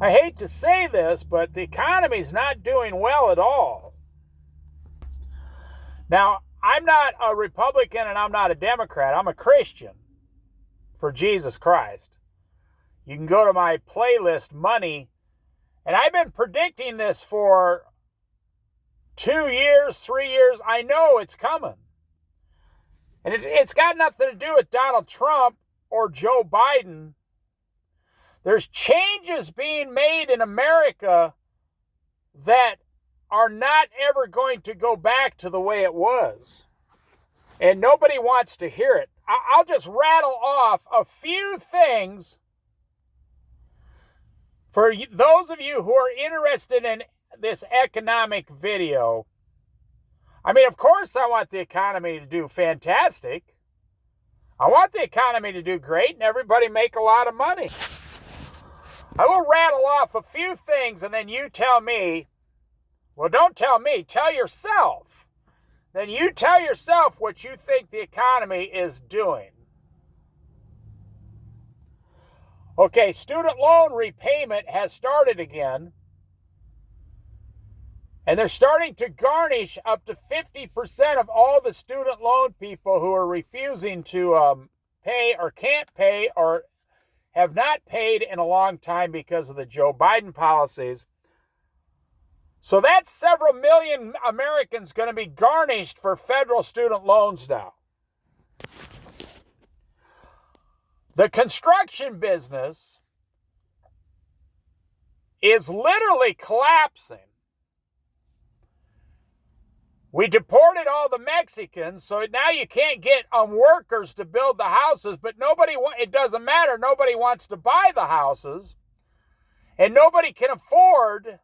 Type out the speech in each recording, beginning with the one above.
I hate to say this, but the economy's not doing well at all. Now, I'm not a Republican and I'm not a Democrat. I'm a Christian for Jesus Christ. You can go to my playlist, Money, and I've been predicting this for 2 years, 3 years. I know it's coming. And it's got nothing to do with Donald Trump or Joe Biden. There's changes being made in America that are not ever going to go back to the way it was. And nobody wants to hear it. I'll just rattle off a few things for those of you who are interested in this economic video. I mean, of course, I want the economy to do fantastic. I want the economy to do great and everybody make a lot of money. I will rattle off a few things and then you tell me, well, don't tell me, tell yourself. Then you tell yourself what you think the economy is doing. Okay, student loan repayment has started again. And they're starting to garnish up to 50% of all the student loan people who are refusing to pay or can't pay or have not paid in a long time because of the Joe Biden policies. So that's several million Americans going to be garnished for federal student loans now. The construction business is literally collapsing. We deported all the Mexicans, so now you can't get workers to build the houses, but it doesn't matter. Nobody wants to buy the houses, and nobody can afford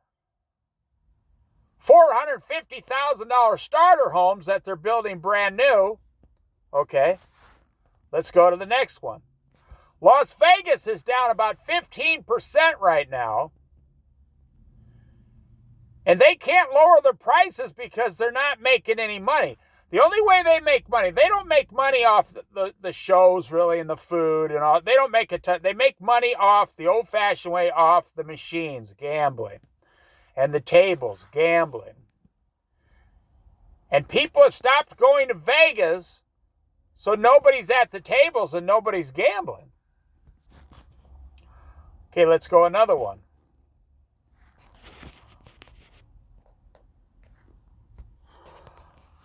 $450,000 starter homes that they're building brand new. Okay, let's go to the next one. Las Vegas is down about 15% right now. And they can't lower their prices because they're not making any money. The only way they make money, they don't make money off the shows really and the food and all. They don't make a ton. They make money off the old-fashioned way, off the machines, gambling, and the tables, gambling. And people have stopped going to Vegas, so nobody's at the tables and nobody's gambling. Okay, let's go another one.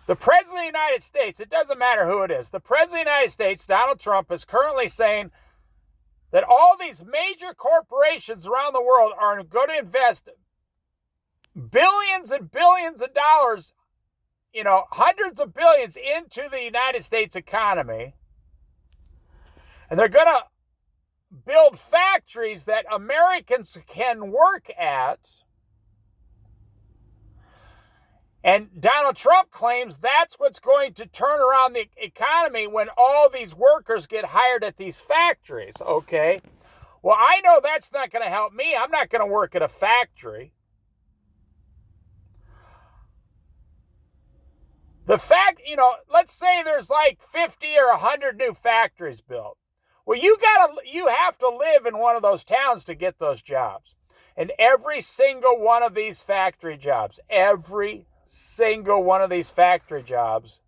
The President of the United States, it doesn't matter who it is, the President of the United States, Donald Trump, is currently saying that all these major corporations around the world are going to invest billions and billions of dollars, hundreds of billions into the United States economy. And they're going to build factories that Americans can work at. And Donald Trump claims that's what's going to turn around the economy when all these workers get hired at these factories. Okay. Well, I know that's not going to help me. I'm not going to work at a factory. The fact, let's say there's like 50 or 100 new factories built. Well, you have to live in one of those towns to get those jobs. And every single one of these factory jobs, every single one of these factory jobs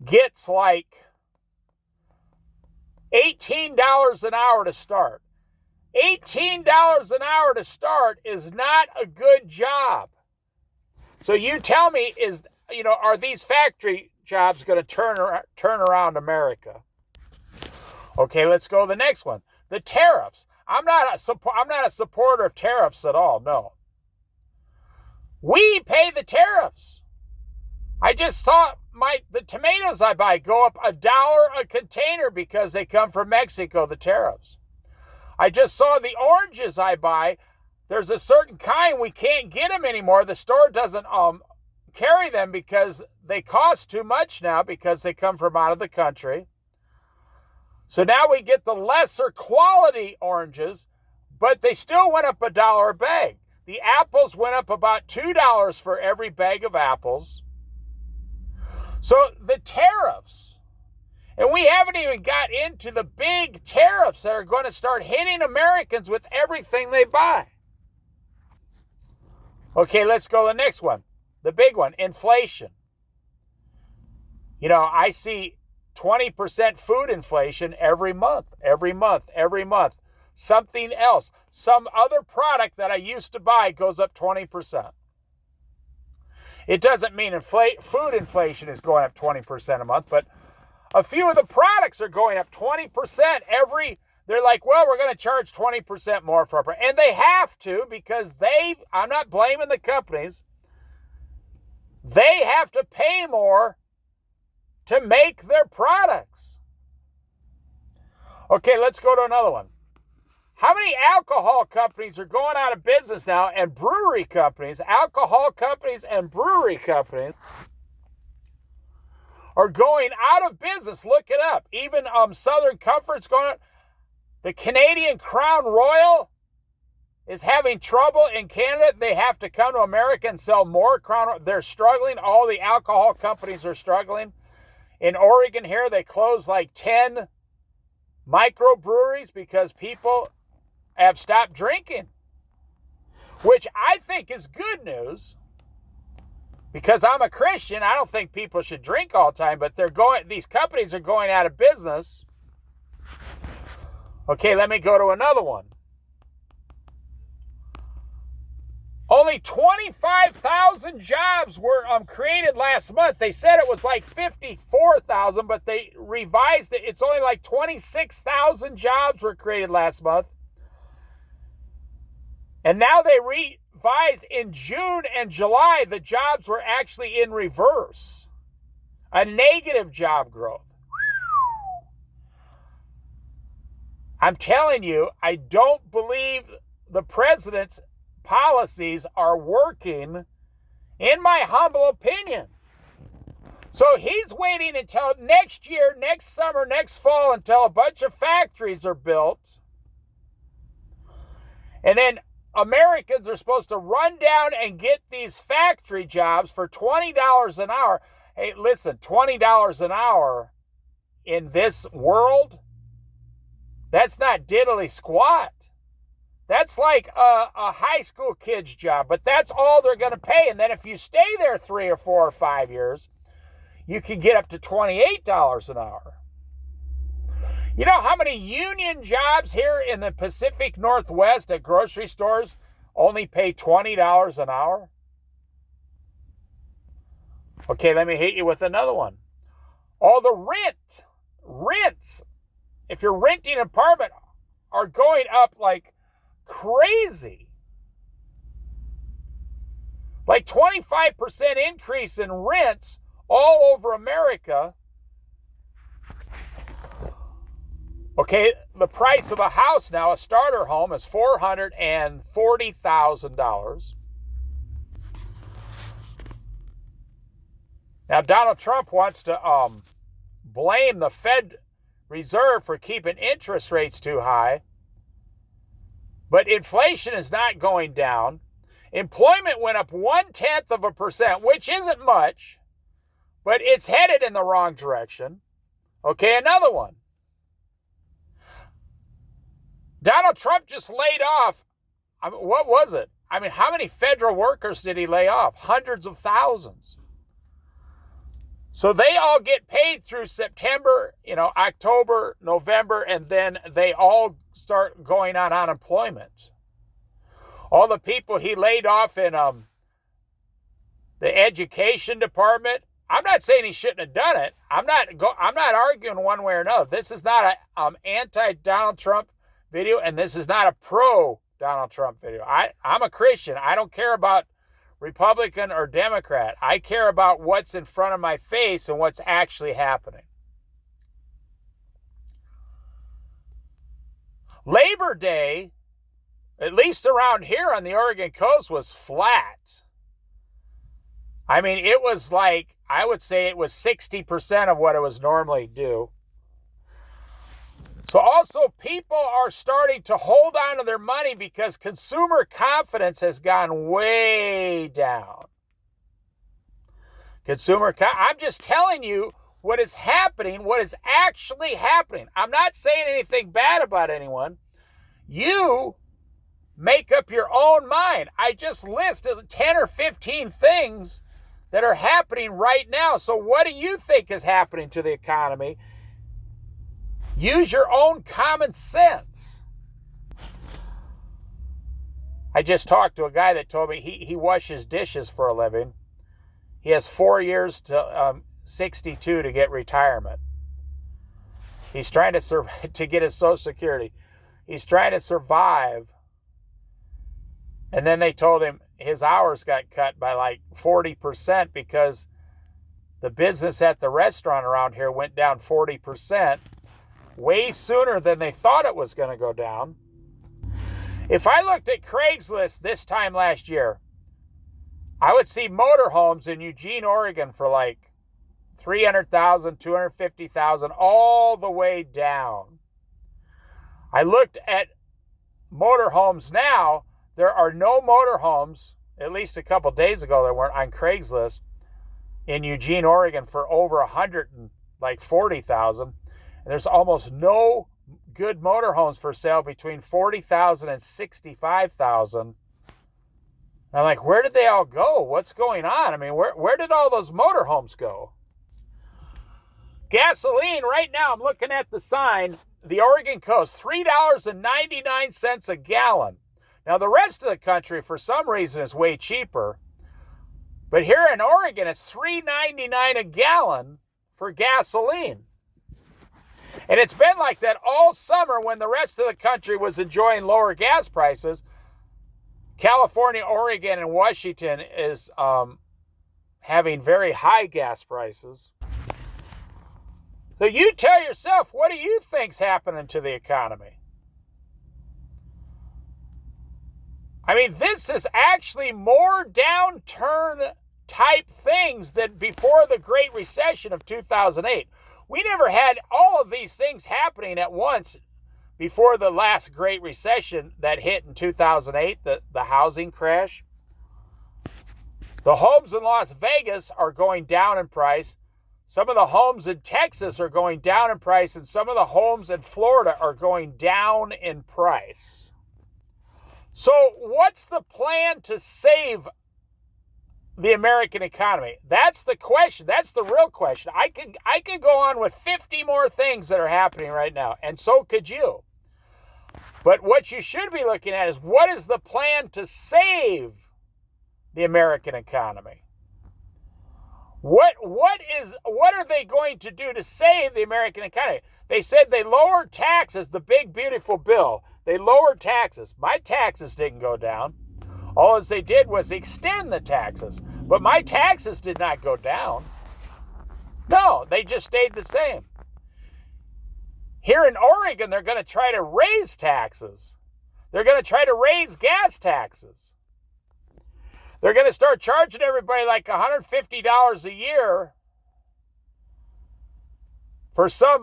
gets like $18 an hour to start. $18 an hour to start is not a good job. So you tell me, are these factory jobs going to turn around America? Okay, let's go to the next one. The tariffs. I'm not a supporter of tariffs at all. No. We pay the tariffs. I just saw the tomatoes I buy go up $1 a container because they come from Mexico, the tariffs. I just saw the oranges I buy. There's a certain kind we can't get them anymore. The store doesn't carry them because they cost too much now because they come from out of the country. So now we get the lesser quality oranges, but they still went up $1 a bag. The apples went up about $2 for every bag of apples. So the tariffs, And we haven't even got into the big tariffs that are going to start hitting Americans with everything they buy. Okay, let's go to the next one. The big one, inflation. You know, I see 20% food inflation every month. Something else, some other product that I used to buy goes up 20%. It doesn't mean food inflation is going up 20% a month, but a few of the products are going up 20% they're like, well, we're going to charge 20% more for our, and they have to, because I'm not blaming the companies. They have to pay more to make their products. Okay, let's go to another one. How many alcohol companies are going out of business now, and brewery companies, alcohol companies and brewery companies are going out of business? Look it up. Even Southern Comfort's going out. The Canadian Crown Royal is having trouble in Canada. They have to come to America and sell more Crown Royal. They're struggling. All the alcohol companies are struggling. In Oregon here, they closed like 10 microbreweries because people have stopped drinking, which I think is good news. Because I'm a Christian, I don't think people should drink all the time, but these companies are going out of business. Okay, let me go to another one. Only 25,000 jobs were created last month. They said it was like 54,000, but they revised it. It's only like 26,000 jobs were created last month. And now they revised in June and July, the jobs were actually in reverse. A negative job growth. I'm telling you, I don't believe the president's policies are working, in my humble opinion. So he's waiting until next year, next summer, next fall, until a bunch of factories are built. And then Americans are supposed to run down and get these factory jobs for $20 an hour. Hey, listen, $20 an hour in this world, that's not diddly squat. That's like a high school kid's job, but that's all they're going to pay. And then if you stay there 3 or 4 or 5 years, you can get up to $28 an hour. You know how many union jobs here in the Pacific Northwest at grocery stores only pay $20 an hour? Okay, let me hit you with another one. All the rents, if you're renting an apartment, are going up like crazy. Like 25% increase in rents all over America. Okay, the price of a house now, a starter home, is $440,000. Now, Donald Trump wants to blame the Fed Reserve for keeping interest rates too high. But inflation is not going down. Employment went up 0.1%, which isn't much, but it's headed in the wrong direction. Okay, another one. Donald Trump just laid off, what was it? I mean, how many federal workers did he lay off? Hundreds of thousands. So they all get paid through September, October, November, and then they all start going on unemployment. All the people he laid off in the education department, I'm not saying he shouldn't have done it. I'm not arguing one way or another. This is not an anti-Donald Trump video, and this is not a pro-Donald Trump video. I'm a Christian. I don't care about Republican or Democrat. I care about what's in front of my face and what's actually happening. Labor Day, at least around here on the Oregon coast, was flat. I mean, it was like, I would say it was 60% of what it was normally due. So also, people are starting to hold on to their money because consumer confidence has gone way down. I'm just telling you what is happening, what is actually happening. I'm not saying anything bad about anyone. You make up your own mind. I just listed 10 or 15 things that are happening right now. So what do you think is happening to the economy? Use your own common sense. I just talked to a guy that told me he washes dishes for a living. He has 4 years to 62 to get retirement. He's trying to get his Social Security. He's trying to survive. And then they told him his hours got cut by like 40% because the business at the restaurant around here went down 40%. Way sooner than they thought it was going to go down. If I looked at Craigslist this time last year, I would see motorhomes in Eugene, Oregon for like $300,000, $250,000, all the way down. I looked at motorhomes now. There are no motorhomes, at least a couple days ago, that weren't on Craigslist in Eugene, Oregon for over $140,000. And there's almost no good motorhomes for sale between $40,000 and $65,000. And I'm like, where did they all go? What's going on? I mean, where did all those motorhomes go? Gasoline, right now, I'm looking at the sign, the Oregon coast, $3.99 a gallon. Now, the rest of the country, for some reason, is way cheaper. But here in Oregon, it's $3.99 a gallon for gasoline. And it's been like that all summer when the rest of the country was enjoying lower gas prices. California, Oregon, and Washington is having very high gas prices. So you tell yourself, what do you think's happening to the economy? I mean, this is actually more downturn type things than before the Great Recession of 2008. We never had all of these things happening at once before the last Great Recession that hit in 2008, the housing crash. The homes in Las Vegas are going down in price. Some of the homes in Texas are going down in price, and some of the homes in Florida are going down in price. So what's the plan to save the American economy? That's the question. That's the real question. I could go on with 50 more things that are happening right now, and so could you. But what you should be looking at is, what is the plan to save the American economy? What are they going to do to save the American economy? They said they lowered taxes, the big beautiful bill. They lowered taxes. My taxes didn't go down. All as they did was extend the taxes. But my taxes did not go down. No, they just stayed the same. Here in Oregon, they're going to try to raise taxes. They're going to try to raise gas taxes. They're going to start charging everybody like $150 a year for some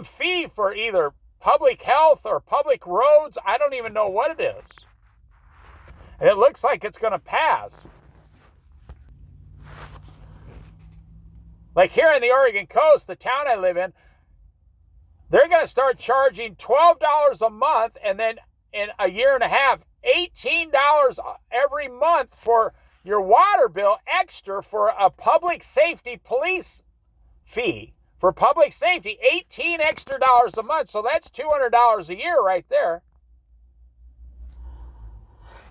fee for either public health or public roads. I don't even know what it is. And it looks like it's going to pass. Like here in the Oregon coast, the town I live in, they're going to start charging $12 a month, and then in a year and a half, $18 every month for your water bill, extra for a public safety police fee. For public safety, $18 extra a month. So that's $200 a year right there.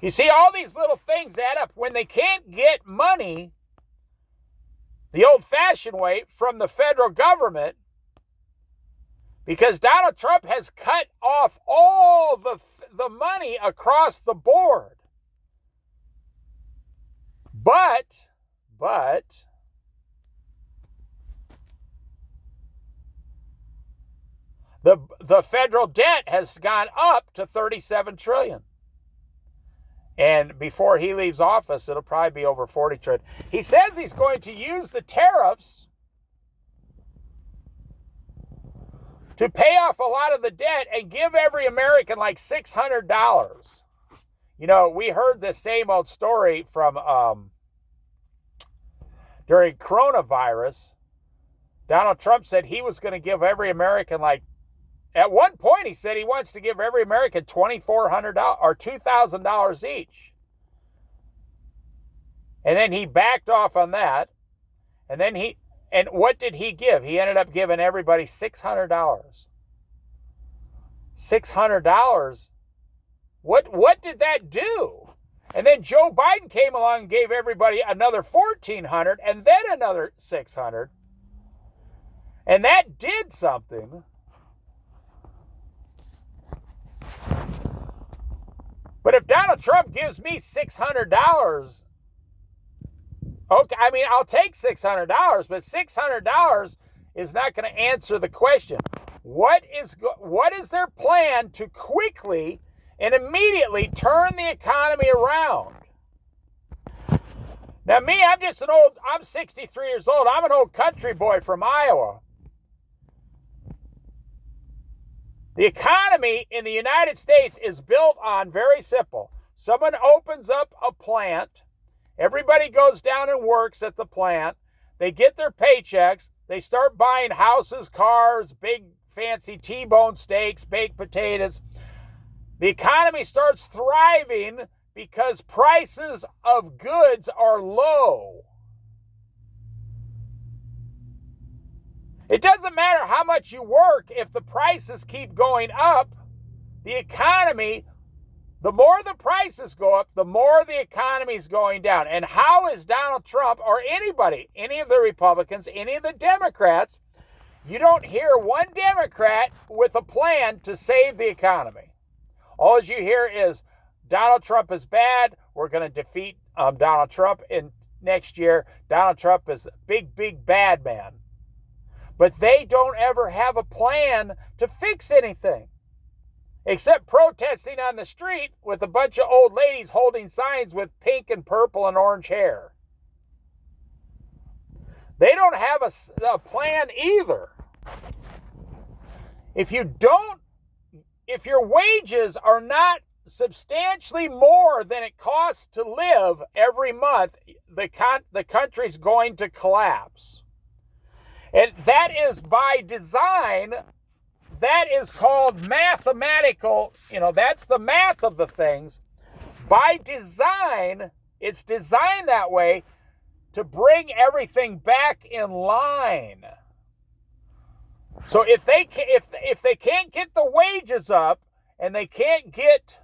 You see, all these little things add up. When they can't get money the old-fashioned way from the federal government, because Donald Trump has cut off all the money across the board. But the federal debt has gone up to $37 trillion. And before he leaves office, it'll probably be over $40 trillion. He says he's going to use the tariffs to pay off a lot of the debt and give every American like $600. You know, we heard the same old story from during coronavirus. Donald Trump said he was going to give every American, like, at one point he said he wants to give every American $2,400 or $2,000 each. And then he backed off on that. And what did he give? He ended up giving everybody $600. $600. What did that do? And then Joe Biden came along and gave everybody another $1,400 and then another $600. And that did something. But if Donald Trump gives me $600, okay, I mean, I'll take $600, but $600 is not going to answer the question. What is their plan to quickly and immediately turn the economy around? Now, me, I'm 63 years old. I'm an old country boy from Iowa. The economy in the United States is built on very simple. Someone opens up a plant. Everybody goes down and works at the plant. They get their paychecks. They start buying houses, cars, big fancy T-bone steaks, baked potatoes. The economy starts thriving because prices of goods are low. It doesn't matter how much you work if the prices keep going up. The economy, the more the prices go up, the more the economy is going down. And how is Donald Trump or anybody, any of the Republicans, any of the Democrats, you don't hear one Democrat with a plan to save the economy. All you hear is Donald Trump is bad. We're going to defeat Donald Trump in next year. Donald Trump is a big, big bad man. But they don't ever have a plan to fix anything, except protesting on the street with a bunch of old ladies holding signs with pink and purple and orange hair. They don't have a plan either. If your wages are not substantially more than it costs to live every month, the country's going to collapse. And that is by design. That is called mathematical, that's the math of the things. By design, it's designed that way to bring everything back in line. So if they can't get the wages up and they can't get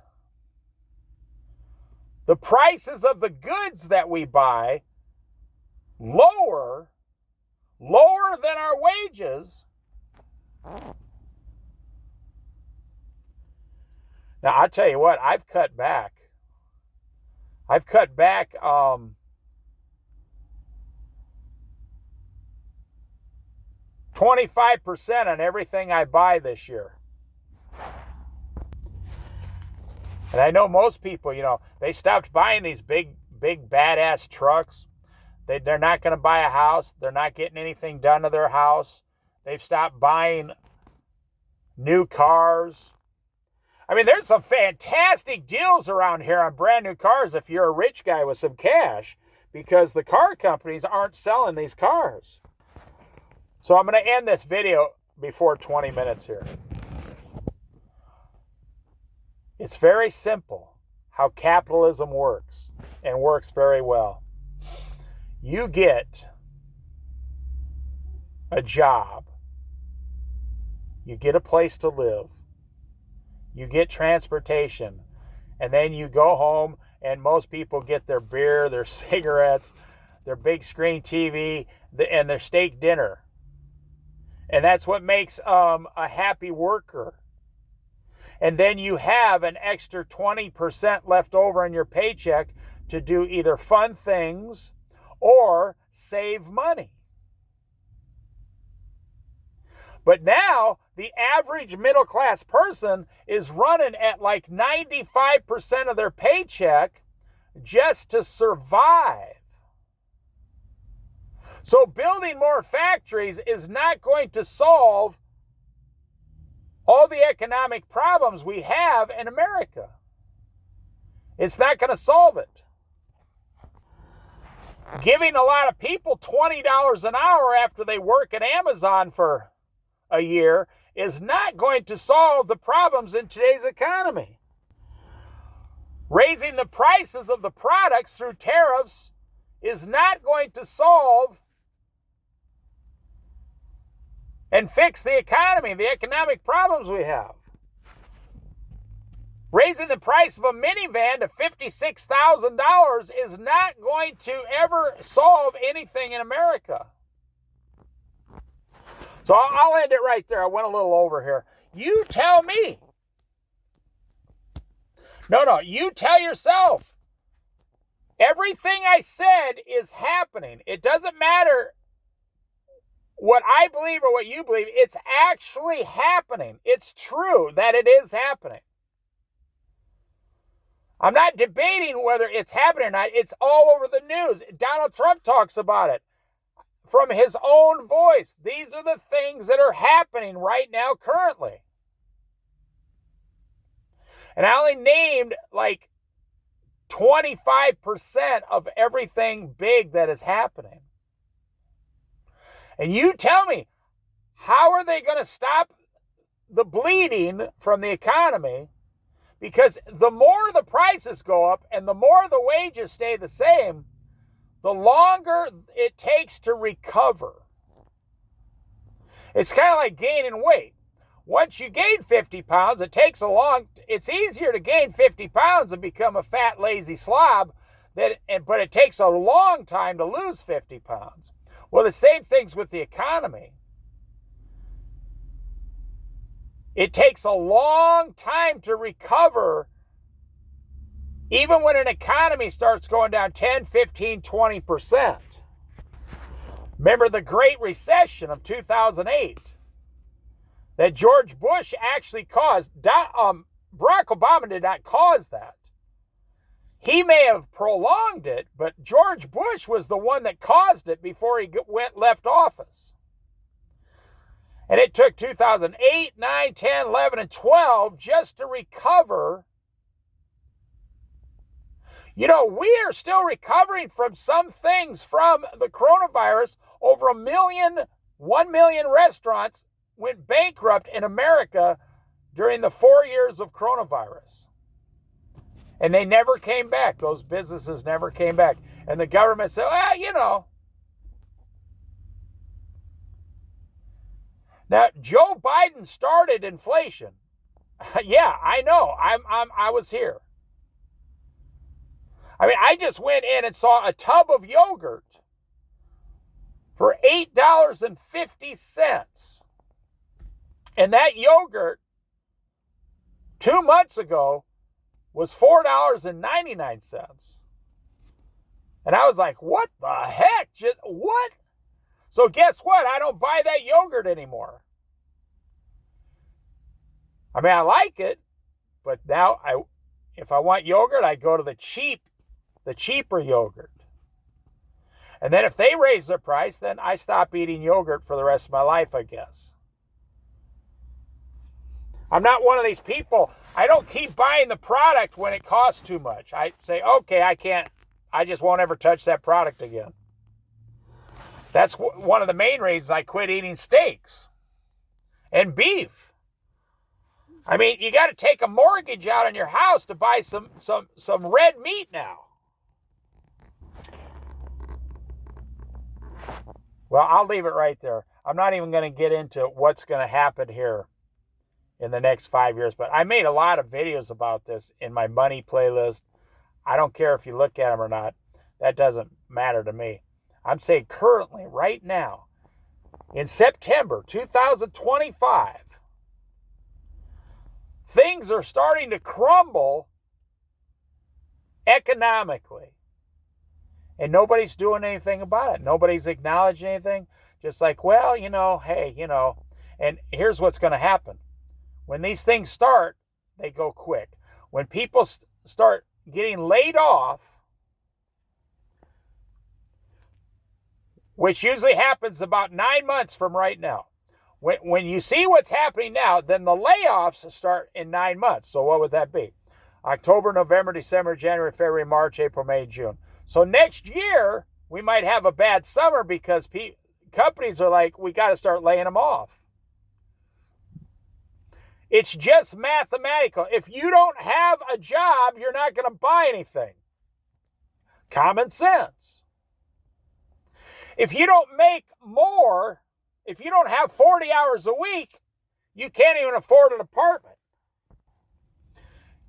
the prices of the goods that we buy lower than our wages. Now, I'll tell you what, I've cut back 25% on everything I buy this year. And I know most people, they stopped buying these big badass trucks. They're not going to buy a house. They're not getting anything done to their house. They've stopped buying new cars. I mean, there's some fantastic deals around here on brand new cars if you're a rich guy with some cash, because the car companies aren't selling these cars. So I'm going to end this video before 20 minutes here. It's very simple how capitalism works, and works very well. You get a job. You get a place to live. You get transportation. And then you go home, and most people get their beer, their cigarettes, their big screen TV, and their steak dinner. And that's what makes a happy worker. And then you have an extra 20% left over in your paycheck to do either fun things or save money. But now, the average middle-class person is running at like 95% of their paycheck just to survive. So building more factories is not going to solve all the economic problems we have in America. It's not going to solve it. Giving a lot of people $20 an hour after they work at Amazon for a year is not going to solve the problems in today's economy. Raising the prices of the products through tariffs is not going to solve and fix the economy, the economic problems we have. Raising the price of a minivan to $56,000 is not going to ever solve anything in America. So I'll end it right there. I went a little over here. You tell me. No, you tell yourself. Everything I said is happening. It doesn't matter what I believe or what you believe. It's actually happening. It's true that it is happening. I'm not debating whether it's happening or not. It's all over the news. Donald Trump talks about it from his own voice. These are the things that are happening right now currently. And I only named like 25% of everything big that is happening. And you tell me, how are they going to stop the bleeding from the economy? Because the more the prices go up and the more the wages stay the same, the longer it takes to recover. It's kind of like gaining weight. Once you gain 50 pounds, it's easier to gain 50 pounds and become a fat, lazy slob, but it takes a long time to lose 50 pounds. Well, the same thing's with the economy. It takes a long time to recover, even when an economy starts going down 10, 15, 20%. Remember the Great Recession of 2008 that George Bush actually caused. Barack Obama did not cause that. He may have prolonged it, but George Bush was the one that caused it before he left office. And it took 2008, 9, 10, 11, and 12 just to recover. You know, we are still recovering from some things from the coronavirus. Over 1 million restaurants went bankrupt in America during the 4 years of coronavirus. And they never came back. Those businesses never came back. And the government said, well, you know. Now, Joe Biden started inflation. Yeah, I know. I was here. I mean, I just went in and saw a tub of yogurt for $8.50. And that yogurt 2 months ago was $4.99. And I was like, what the heck? Just what? So guess what? I don't buy that yogurt anymore. I mean, I like it, but now if I want yogurt, I go to the cheaper yogurt. And then if they raise their price, then I stop eating yogurt for the rest of my life, I guess. I'm not one of these people. I don't keep buying the product when it costs too much. I say, okay, I just won't ever touch that product again. That's one of the main reasons I quit eating steaks and beef. I mean, you got to take a mortgage out on your house to buy some red meat now. Well, I'll leave it right there. I'm not even going to get into what's going to happen here in the next 5 years, but I made a lot of videos about this in my money playlist. I don't care if you look at them or not. That doesn't matter to me. I'm saying currently, right now, in September 2025, things are starting to crumble economically. And nobody's doing anything about it. Nobody's acknowledging anything. Just like, well, hey, and here's what's going to happen. When these things start, they go quick. When people start getting laid off, which usually happens about 9 months from right now. When you see what's happening now, then the layoffs start in 9 months. So what would that be? October, November, December, January, February, March, April, May, June. So next year, we might have a bad summer because companies are like, we got to start laying them off. It's just mathematical. If you don't have a job, you're not going to buy anything. Common sense. If you don't make more, if you don't have 40 hours a week, you can't even afford an apartment.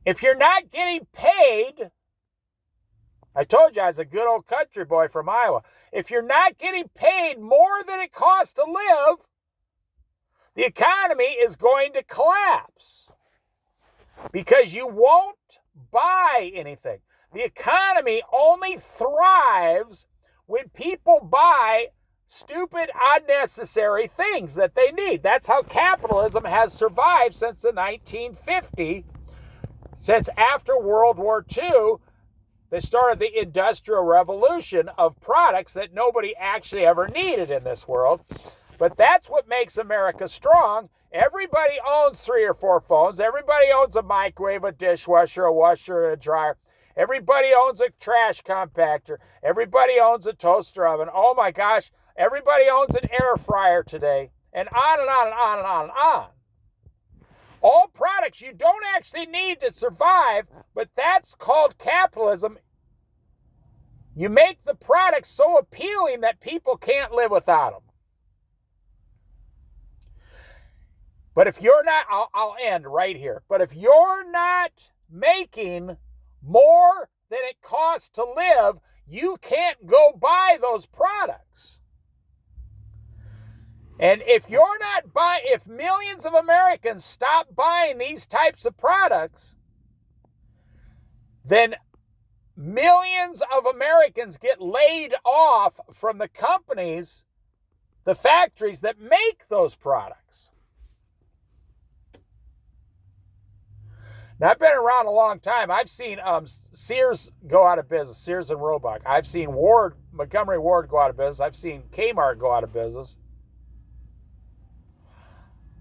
If you're not getting paid, I told you I was a good old country boy from Iowa. If you're not getting paid more than it costs to live, the economy is going to collapse because you won't buy anything. The economy only thrives when people buy stupid, unnecessary things that they need. That's how capitalism has survived since the 1950s. Since after World War II, they started the Industrial Revolution of products that nobody actually ever needed in this world. But that's what makes America strong. Everybody owns 3 or 4 phones. Everybody owns a microwave, a dishwasher, a washer, a dryer. Everybody owns a trash compactor. Everybody owns a toaster oven. Oh my gosh, everybody owns an air fryer today. And on and on and on and on and on. All products you don't actually need to survive, but that's called capitalism. You make the products so appealing that people can't live without them. But if you're not, I'll end right here. But if you're not making more than it costs to live, you can't go buy those products. And if you're not buying, if millions of Americans stop buying these types of products, then millions of Americans get laid off from the companies, the factories that make those products. Now, I've been around a long time. I've seen Sears go out of business, Sears and Roebuck. I've seen Montgomery Ward go out of business. I've seen Kmart go out of business.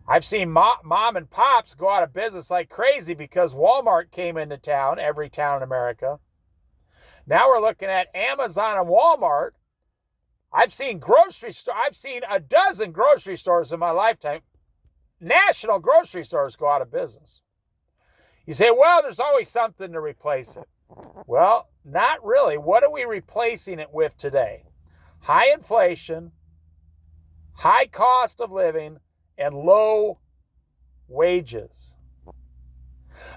I've seen mom and pops go out of business like crazy because Walmart came into town, every town in America. Now we're looking at Amazon and Walmart. I've seen a dozen grocery stores in my lifetime, national grocery stores, go out of business. You say, well, there's always something to replace it. Well, not really. What are we replacing it with today? High inflation, high cost of living, and low wages.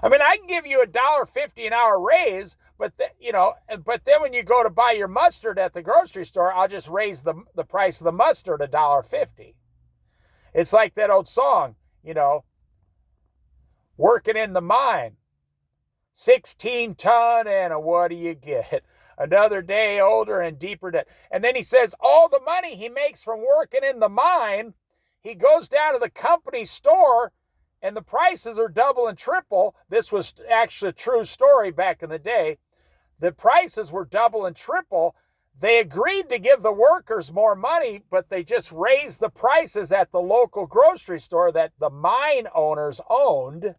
I mean, I can give you $1.50 an hour raise, but then when you go to buy your mustard at the grocery store, I'll just raise the price of the mustard $1.50. It's like that old song, working in the mine, 16 ton, and what do you get? Another day older and deeper debt. And then he says all the money he makes from working in the mine, he goes down to the company store and the prices are double and triple. This was actually a true story back in the day. The prices were double and triple. They agreed to give the workers more money, but they just raised the prices at the local grocery store that the mine owners owned.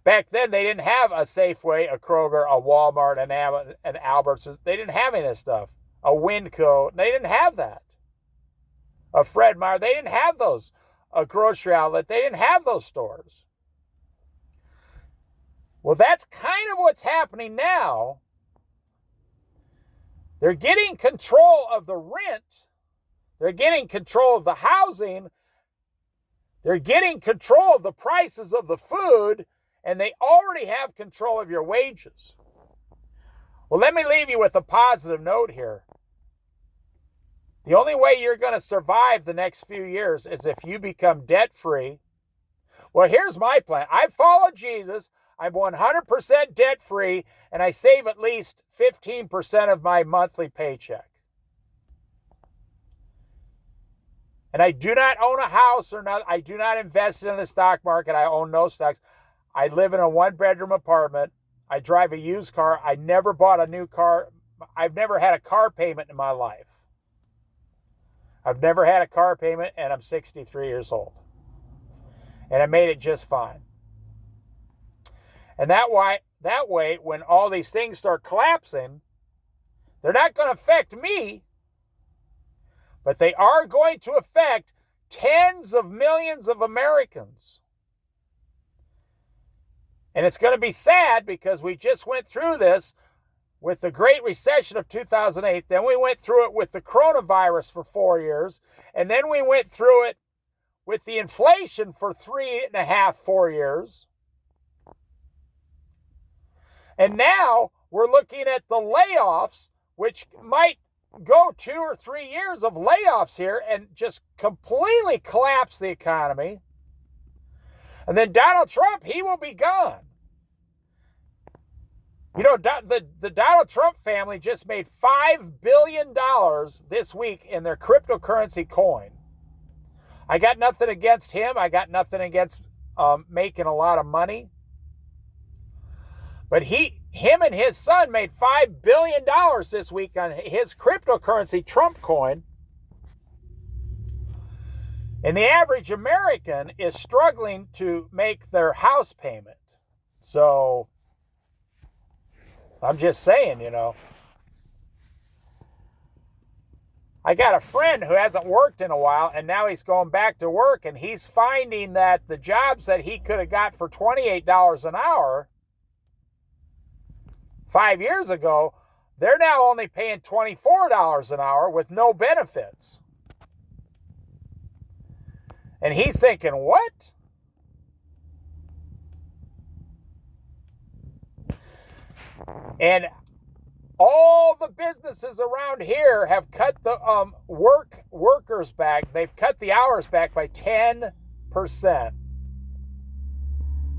Back then, they didn't have a Safeway, a Kroger, a Walmart, an Albertsons. They didn't have any of this stuff. A Winco. They didn't have that. A Fred Meyer. They didn't have those. A grocery outlet. They didn't have those stores. Well, that's kind of what's happening now. They're getting control of the rent. They're getting control of the housing. They're getting control of the prices of the food, and they already have control of your wages. Well, let me leave you with a positive note here. The only way you're going to survive the next few years is if you become debt-free. Well, here's my plan. I follow Jesus. I'm 100% debt-free, and I save at least 15% of my monthly paycheck. And I do not own a house I do not invest in the stock market. I own no stocks. I live in a 1-bedroom apartment. I drive a used car. I never bought a new car. I've never had a car payment in my life. I've never had a car payment, and I'm 63 years old. And I made it just fine. And that way, when all these things start collapsing, They're not going to affect me, but they are going to affect tens of millions of Americans. And it's going to be sad because we just went through this with the Great Recession of 2008. Then we went through it with the coronavirus for 4 years. And then we went through it with the inflation for 3.5, 4 years. And now we're looking at the layoffs, which might go 2 or 3 years of layoffs here and just completely collapse the economy. And then Donald Trump, he will be gone. You know, the Donald Trump family just made $5 billion this week in their cryptocurrency coin. I got nothing against him. I got nothing against making a lot of money. But him and his son made $5 billion this week on his cryptocurrency Trump coin. And the average American is struggling to make their house payment. So I'm just saying, you know. I got a friend who hasn't worked in a while, and now he's going back to work, and he's finding that the jobs that he could have got for $28 an hour 5 years ago, they're now only paying $24 an hour with no benefits. And he's thinking, what? And all the businesses around here have cut the workers back. They've cut the hours back by 10%.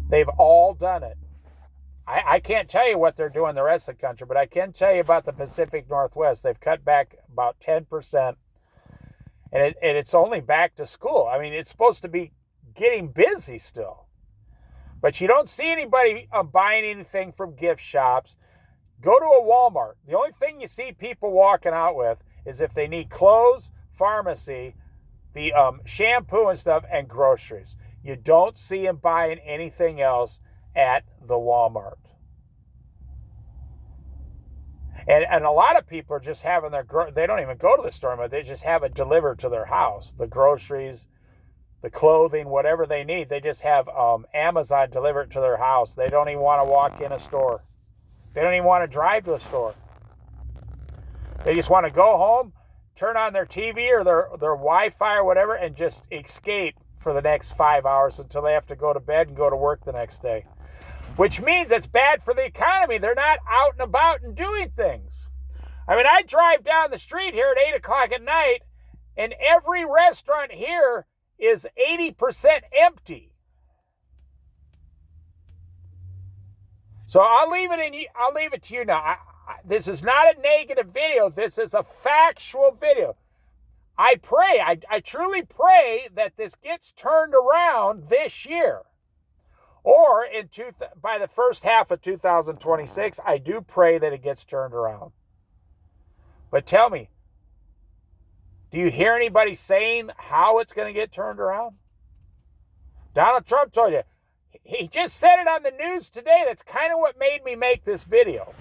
They've all done it. I can't tell you what they're doing in the rest of the country, but I can tell you about the Pacific Northwest. They've cut back about 10%. And it's only back to school. I mean, it's supposed to be getting busy still. But you don't see anybody buying anything from gift shops. Go to a Walmart. The only thing you see people walking out with is if they need clothes, pharmacy, the shampoo and stuff, and groceries. You don't see them buying anything else at the Walmart. And a lot of people are just having they don't even go to the store, but they just have it delivered to their house. The groceries, the clothing, whatever they need, they just have Amazon deliver it to their house. They don't even want to walk in a store. They don't even want to drive to a store. They just want to go home, turn on their TV or their Wi-Fi or whatever, and just escape for the next 5 hours until they have to go to bed and go to work the next day. Which means it's bad for the economy. They're not out and about and doing things. I mean, I drive down the street here at 8 o'clock at night, and every restaurant here is 80% empty. So I'll leave it to you now. This is not a negative video. This is a factual video. I truly pray that this gets turned around this year. Or by the first half of 2026, I do pray that it gets turned around. But tell me, do you hear anybody saying how it's going to get turned around? Donald Trump told you. He just said it on the news today. That's kind of what made me make this video.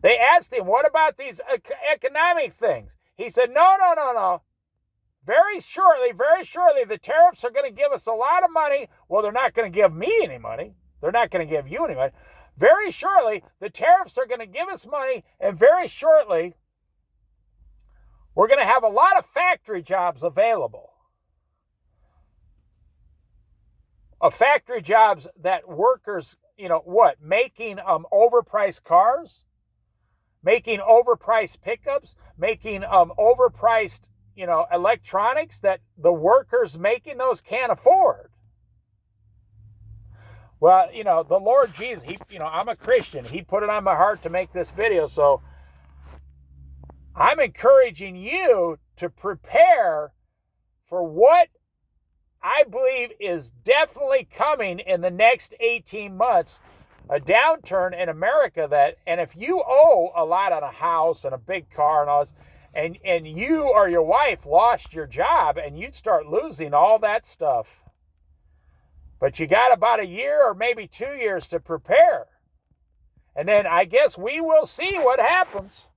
They asked him, what about these economic things? He said, no. Very shortly, the tariffs are going to give us a lot of money. Well, they're not going to give me any money. They're not going to give you any money. Very shortly, the tariffs are going to give us money, and very shortly, we're going to have a lot of factory jobs available. Factory jobs that workers, making overpriced cars, making overpriced pickups, making overpriced electronics that the workers making those can't afford. Well, the Lord Jesus, I'm a Christian. He put it on my heart to make this video. So I'm encouraging you to prepare for what I believe is definitely coming in the next 18 months, a downturn in America and if you owe a lot on a house and a big car and all this, and you or your wife lost your job and you'd start losing all that stuff. But you got about a year or maybe 2 years to prepare. And then I guess we will see what happens.